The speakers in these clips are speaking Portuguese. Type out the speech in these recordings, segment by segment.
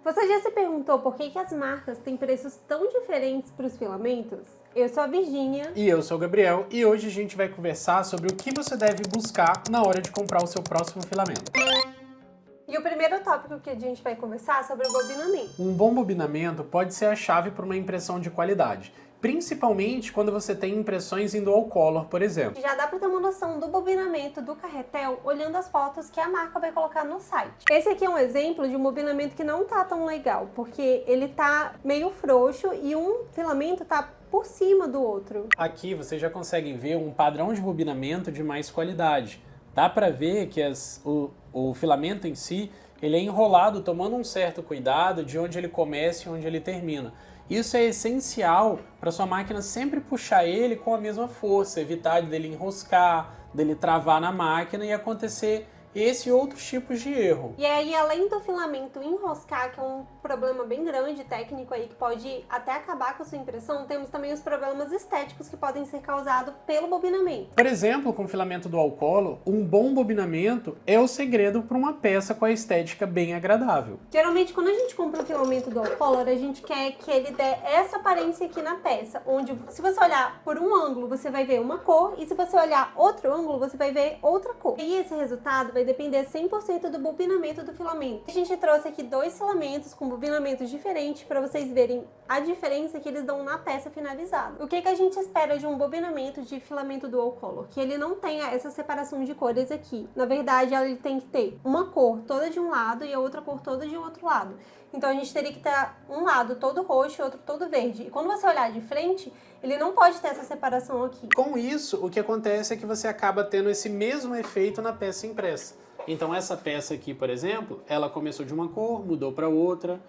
Você já se perguntou por que as marcas têm preços tão diferentes para os filamentos? Eu sou a Virgínia. E eu sou o Gabriel, e hoje a gente vai conversar sobre o que você deve buscar na hora de comprar o seu próximo filamento. E o primeiro tópico que a gente vai conversar é sobre o bobinamento. Um bom bobinamento pode ser a chave para uma impressão de qualidade, principalmente quando você tem impressões em dual color, por exemplo. Já dá para ter uma noção do bobinamento do carretel olhando as fotos que a marca vai colocar no site. Esse aqui é um exemplo de um bobinamento que não tá tão legal, porque ele tá meio frouxo e um filamento tá por cima do outro. Aqui você já consegue ver um padrão de bobinamento de mais qualidade. Dá para ver que o filamento em si, ele é enrolado tomando um certo cuidado de onde ele começa e onde ele termina. Isso é essencial para sua máquina sempre puxar ele com a mesma força, evitar dele enroscar, dele travar na máquina e acontecer esse e outros tipos de erro. E aí, além do filamento enroscar, que é um problema bem grande, técnico aí, que pode até acabar com a sua impressão, temos também os problemas estéticos que podem ser causados pelo bobinamento. Por exemplo, com o filamento dual color, um bom bobinamento é o segredo para uma peça com a estética bem agradável. Geralmente, quando a gente compra um filamento dual color, a gente quer que ele dê essa aparência aqui na peça, onde se você olhar por um ângulo, você vai ver uma cor, e se você olhar outro ângulo, você vai ver outra cor. E esse resultado vai depender 100% do bobinamento do filamento. A gente trouxe aqui dois filamentos com bobinamentos diferentes para vocês verem a diferença que eles dão na peça finalizada. O que a gente espera de um bobinamento de filamento dual color? Que ele não tenha essa separação de cores aqui. Na verdade, ele tem que ter uma cor toda de um lado e a outra cor toda de outro lado. Então a gente teria que ter um lado todo roxo e outro todo verde. E quando você olhar de frente, ele não pode ter essa separação aqui. Com isso, o que acontece é que você acaba tendo esse mesmo efeito na peça impressa. Então essa peça aqui, por exemplo, ela começou de uma cor, mudou para outra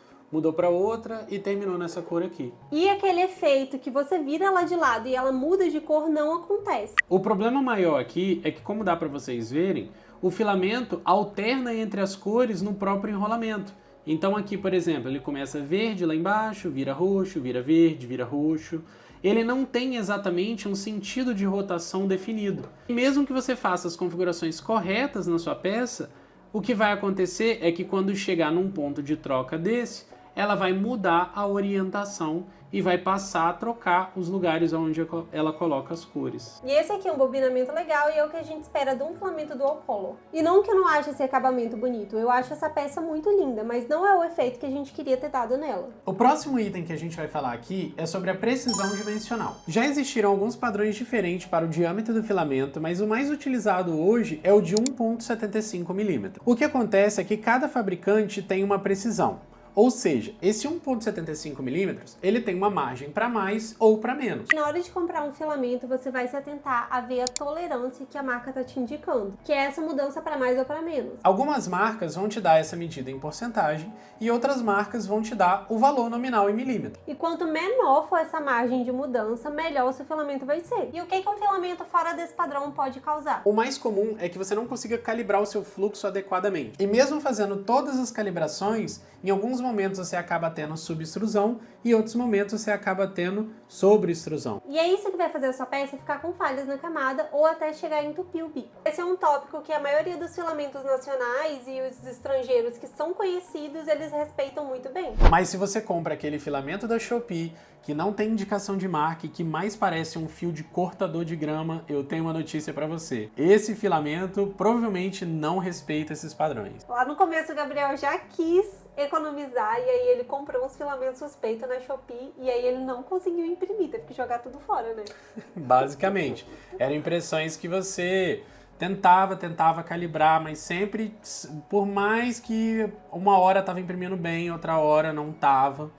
e terminou nessa cor aqui. E aquele efeito que você vira ela de lado e ela muda de cor não acontece. O problema maior aqui é que, como dá para vocês verem, o filamento alterna entre as cores no próprio enrolamento. Então aqui, por exemplo, ele começa verde lá embaixo, vira roxo, vira verde, vira roxo. Ele não tem exatamente um sentido de rotação definido. E mesmo que você faça as configurações corretas na sua peça, o que vai acontecer é que quando chegar num ponto de troca desse, ela vai mudar a orientação e vai passar a trocar os lugares onde ela coloca as cores. E esse aqui é um bobinamento legal e é o que a gente espera de um filamento dual color. E não que eu não ache esse acabamento bonito, eu acho essa peça muito linda, mas não é o efeito que a gente queria ter dado nela. O próximo item que a gente vai falar aqui é sobre a precisão dimensional. Já existiram alguns padrões diferentes para o diâmetro do filamento, mas o mais utilizado hoje é o de 1,75 mm. O que acontece é que cada fabricante tem uma precisão. Ou seja, esse 1,75 mm, ele tem uma margem para mais ou para menos. Na hora de comprar um filamento, você vai se atentar a ver a tolerância que a marca está te indicando, que é essa mudança para mais ou para menos. Algumas marcas vão te dar essa medida em porcentagem e outras marcas vão te dar o valor nominal em milímetro. E quanto menor for essa margem de mudança, melhor o seu filamento vai ser. E o que um filamento fora desse padrão pode causar? O mais comum é que você não consiga calibrar o seu fluxo adequadamente. E mesmo fazendo todas as calibrações, em alguns momentos você acaba tendo subextrusão e em outros momentos você acaba tendo sobreextrusão. E é isso que vai fazer a sua peça ficar com falhas na camada ou até chegar a entupir o bico. Esse é um tópico que a maioria dos filamentos nacionais e os estrangeiros que são conhecidos, eles respeitam muito bem. Mas se você compra aquele filamento da Shopee, que não tem indicação de marca e que mais parece um fio de cortador de grama, eu tenho uma notícia para você. Esse filamento provavelmente não respeita esses padrões. Lá no começo o Gabriel já quis economizar e aí ele comprou uns filamentos suspeitos na Shopee e aí ele não conseguiu imprimir, teve que jogar tudo fora, né? Basicamente, eram impressões que você tentava calibrar, mas sempre, por mais que uma hora estava imprimindo bem, outra hora não estava,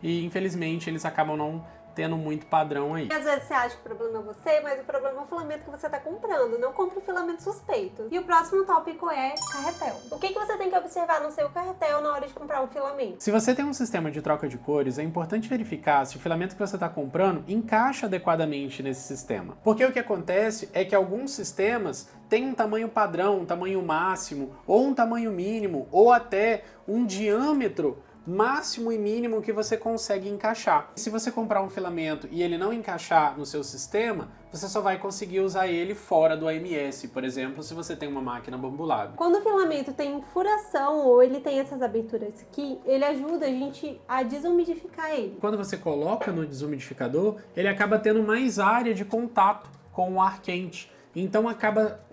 e infelizmente eles acabam não tendo muito padrão aí. E às vezes você acha que o problema é você, mas o problema é o filamento que você está comprando. Não compre filamento suspeito. E o próximo tópico é carretel. O que você tem que observar no seu carretel na hora de comprar um filamento? Se você tem um sistema de troca de cores, é importante verificar se o filamento que você está comprando encaixa adequadamente nesse sistema. Porque o que acontece é que alguns sistemas têm um tamanho padrão, um tamanho máximo, ou um tamanho mínimo, ou até um diâmetro máximo e mínimo que você consegue encaixar. Se você comprar um filamento e ele não encaixar no seu sistema, você só vai conseguir usar ele fora do AMS, por exemplo, se você tem uma máquina Bambu Lab. Quando o filamento tem furação ou ele tem essas aberturas aqui, ele ajuda a gente a desumidificar ele. Quando você coloca no desumidificador, ele acaba tendo mais área de contato com o ar quente. Então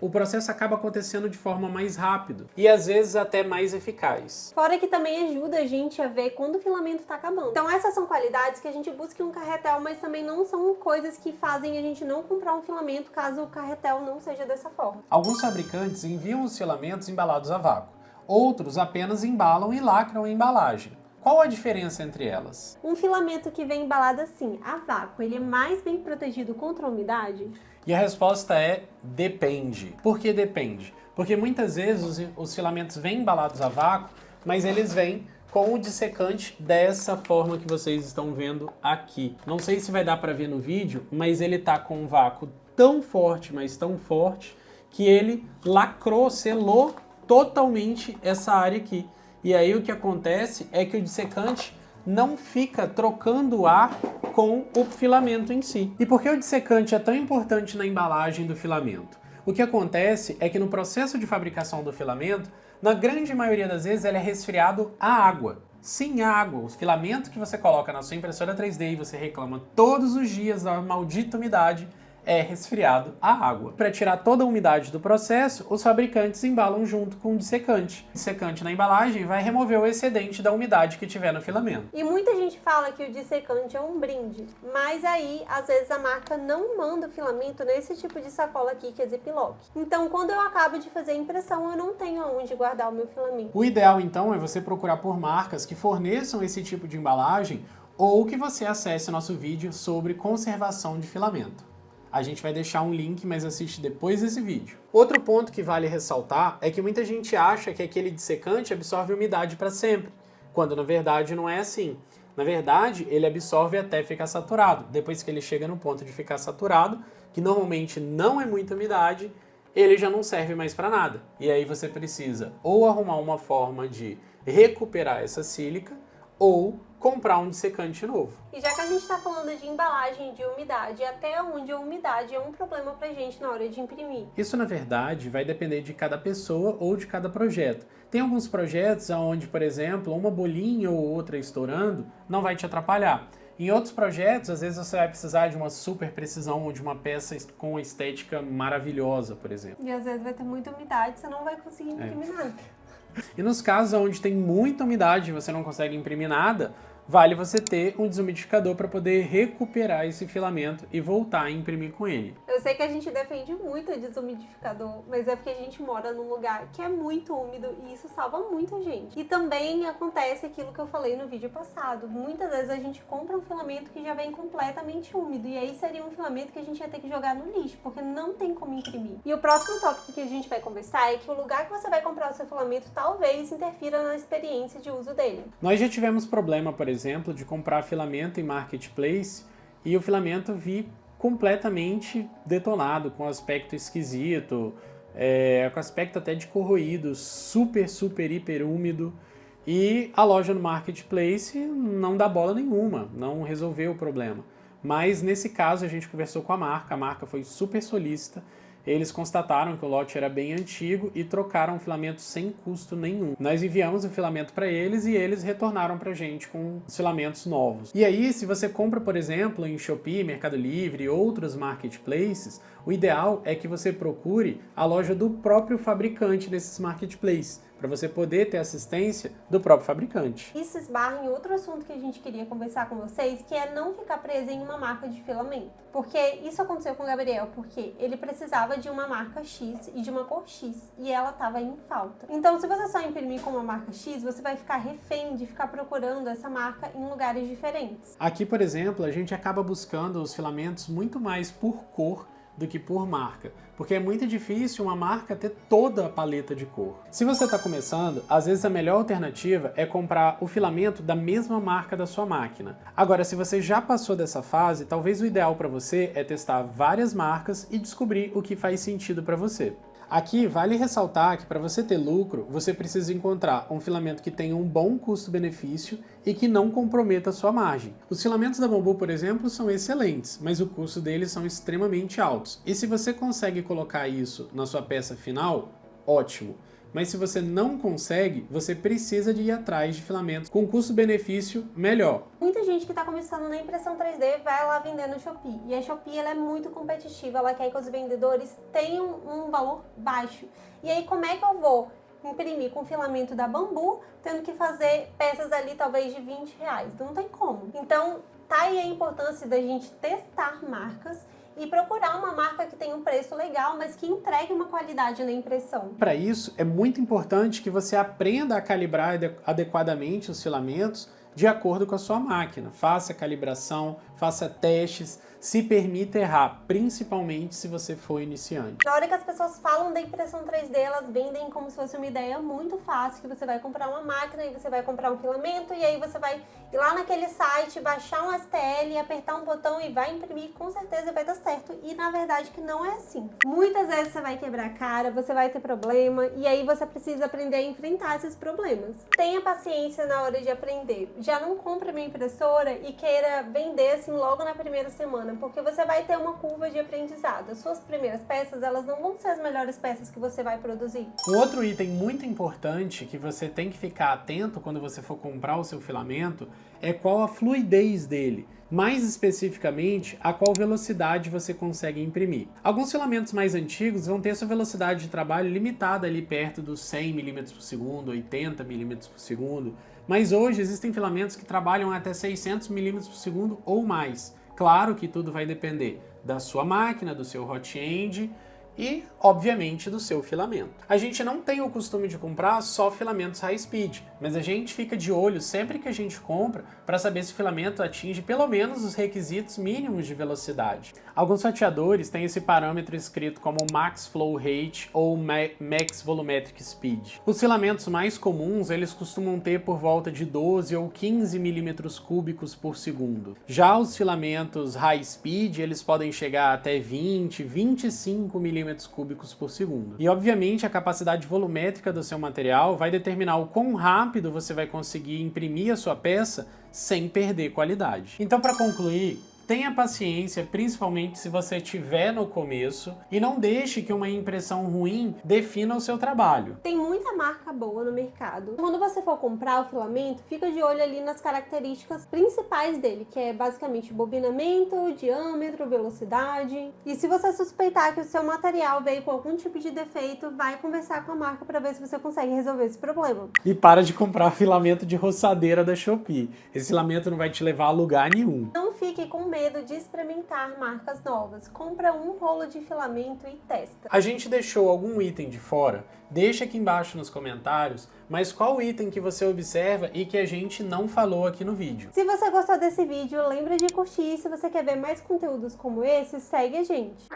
o processo acaba acontecendo de forma mais rápida e às vezes até mais eficaz. Fora que também ajuda a gente a ver quando o filamento está acabando. Então essas são qualidades que a gente busca em um carretel, mas também não são coisas que fazem a gente não comprar um filamento caso o carretel não seja dessa forma. Alguns fabricantes enviam os filamentos embalados a vácuo, outros apenas embalam e lacram a embalagem. Qual a diferença entre elas? Um filamento que vem embalado assim, a vácuo, ele é mais bem protegido contra a umidade? E a resposta é depende. Por que depende? Porque muitas vezes os filamentos vêm embalados a vácuo, mas eles vêm com o dissecante dessa forma que vocês estão vendo aqui. Não sei se vai dar para ver no vídeo, mas ele tá com um vácuo tão forte, mas tão forte, que ele lacrou, selou totalmente essa área aqui. E aí o que acontece é que o dissecante não fica trocando ar com o filamento em si. E por que o dissecante é tão importante na embalagem do filamento? O que acontece é que no processo de fabricação do filamento, na grande maioria das vezes ele é resfriado a água. Sim, a água. O filamento que você coloca na sua impressora 3D e você reclama todos os dias da maldita umidade, é resfriado a água. Para tirar toda a umidade do processo, os fabricantes embalam junto com o dissecante. O dissecante na embalagem vai remover o excedente da umidade que tiver no filamento. E muita gente fala que o dissecante é um brinde, mas aí, às vezes, a marca não manda o filamento nesse tipo de sacola aqui, que é Ziploc. Então, quando eu acabo de fazer a impressão, eu não tenho aonde guardar o meu filamento. O ideal, então, é você procurar por marcas que forneçam esse tipo de embalagem ou que você acesse nosso vídeo sobre conservação de filamento. A gente vai deixar um link, mas assiste depois desse vídeo. Outro ponto que vale ressaltar é que muita gente acha que aquele dissecante absorve umidade para sempre, quando na verdade não é assim. Na verdade, ele absorve até ficar saturado. Depois que ele chega no ponto de ficar saturado, que normalmente não é muita umidade, ele já não serve mais para nada. E aí você precisa ou arrumar uma forma de recuperar essa sílica ou comprar um dissecante novo. E já que a gente está falando de embalagem de umidade, até onde a umidade é um problema pra gente na hora de imprimir? Isso, na verdade, vai depender de cada pessoa ou de cada projeto. Tem alguns projetos onde, por exemplo, uma bolinha ou outra estourando não vai te atrapalhar. Em outros projetos, às vezes você vai precisar de uma super precisão ou de uma peça com uma estética maravilhosa, por exemplo. E às vezes vai ter muita umidade, você não vai conseguir imprimir nada. E nos casos onde tem muita umidade e você não consegue imprimir nada, vale você ter um desumidificador para poder recuperar esse filamento e voltar a imprimir com ele. Eu sei que a gente defende muito o desumidificador, mas é porque a gente mora num lugar que é muito úmido e isso salva muita gente. E também acontece aquilo que eu falei no vídeo passado. Muitas vezes a gente compra um filamento que já vem completamente úmido e aí seria um filamento que a gente ia ter que jogar no lixo, porque não tem como imprimir. E o próximo tópico que a gente vai conversar é que o lugar que você vai comprar o seu filamento talvez interfira na experiência de uso dele. Nós já tivemos problema, por exemplo, de comprar filamento em marketplace e o filamento vir completamente detonado, com aspecto esquisito, com aspecto até de corroído, super, hiper úmido. E a loja no marketplace não dá bola nenhuma, não resolveu o problema. Mas nesse caso a gente conversou com a marca foi super solícita. Eles constataram que o lote era bem antigo e trocaram o filamento sem custo nenhum. Nós enviamos o filamento para eles e eles retornaram para a gente com os filamentos novos. E aí, se você compra, por exemplo, em Shopee, Mercado Livre e outros marketplaces, o ideal é que você procure a loja do próprio fabricante desses marketplaces, para você poder ter assistência do próprio fabricante. Isso esbarra em outro assunto que a gente queria conversar com vocês, que é não ficar preso em uma marca de filamento. Porque isso aconteceu com o Gabriel, porque ele precisava de uma marca X e de uma cor X, e ela estava em falta. Então, se você só imprimir com uma marca X, você vai ficar refém de ficar procurando essa marca em lugares diferentes. Aqui, por exemplo, a gente acaba buscando os filamentos muito mais por cor do que por marca, porque é muito difícil uma marca ter toda a paleta de cor. Se você está começando, às vezes a melhor alternativa é comprar o filamento da mesma marca da sua máquina. Agora, se você já passou dessa fase, talvez o ideal para você é testar várias marcas e descobrir o que faz sentido para você. Aqui vale ressaltar que para você ter lucro, você precisa encontrar um filamento que tenha um bom custo-benefício e que não comprometa a sua margem. Os filamentos da Bambu, por exemplo, são excelentes, mas o custo deles são extremamente altos. E se você consegue colocar isso na sua peça final, ótimo. Mas se você não consegue, você precisa de ir atrás de filamentos com custo-benefício melhor. Muita gente que está começando na impressão 3D vai lá vender no Shopee. E a Shopee ela é muito competitiva, ela quer que os vendedores tenham um valor baixo. E aí como é que eu vou imprimir com filamento da Bambu, tendo que fazer peças ali talvez de R$20? Não tem como. Então tá aí a importância da gente testar marcas e procurar uma marca que tenha um preço legal, mas que entregue uma qualidade na impressão. Para isso, é muito importante que você aprenda a calibrar adequadamente os filamentos de acordo com a sua máquina. Faça calibração, faça testes, se permita errar, principalmente se você for iniciante. Na hora que as pessoas falam da impressão 3D, elas vendem como se fosse uma ideia muito fácil, que você vai comprar uma máquina e você vai comprar um filamento e aí você vai ir lá naquele site, baixar um STL, apertar um botão e vai imprimir, com certeza vai dar certo. E na verdade que não é assim. Muitas vezes você vai quebrar a cara, você vai ter problema e aí você precisa aprender a enfrentar esses problemas. Tenha paciência na hora de aprender. Já não compre uma impressora e queira vender assim logo na primeira semana, porque você vai ter uma curva de aprendizado. As suas primeiras peças, elas não vão ser as melhores peças que você vai produzir. Um outro item muito importante que você tem que ficar atento quando você for comprar o seu filamento é qual a fluidez dele. Mais especificamente, a qual velocidade você consegue imprimir. Alguns filamentos mais antigos vão ter sua velocidade de trabalho limitada ali perto dos 100 mm por segundo, 80 mm por segundo, mas hoje existem filamentos que trabalham até 600 mm por segundo ou mais. Claro que tudo vai depender da sua máquina, do seu hot end e, obviamente, do seu filamento. A gente não tem o costume de comprar só filamentos high speed, mas a gente fica de olho sempre que a gente compra para saber se o filamento atinge pelo menos os requisitos mínimos de velocidade. Alguns fatiadores têm esse parâmetro escrito como Max Flow Rate ou Max Volumetric Speed. Os filamentos mais comuns, eles costumam ter por volta de 12 ou 15 milímetros cúbicos por segundo. Já os filamentos high speed, eles podem chegar até 20, 25 milímetros cúbicos por segundo. E obviamente a capacidade volumétrica do seu material vai determinar o quão rápido você vai conseguir imprimir a sua peça sem perder qualidade. Então, para concluir, tenha paciência, principalmente se você estiver no começo, e não deixe que uma impressão ruim defina o seu trabalho. Tem muita marca boa no mercado. Quando você for comprar o filamento, fica de olho ali nas características principais dele, que é basicamente bobinamento, diâmetro, velocidade. E se você suspeitar que o seu material veio com algum tipo de defeito, vai conversar com a marca para ver se você consegue resolver esse problema. E para de comprar filamento de roçadeira da Shopee. Esse filamento não vai te levar a lugar nenhum. Não fique com medo de experimentar marcas novas. Compra um rolo de filamento e testa. A gente deixou algum item de fora? Deixa aqui embaixo nos comentários, mas qual item que você observa e que a gente não falou aqui no vídeo. Se você gostou desse vídeo, lembra de curtir. Se você quer ver mais conteúdos como esse, segue a gente.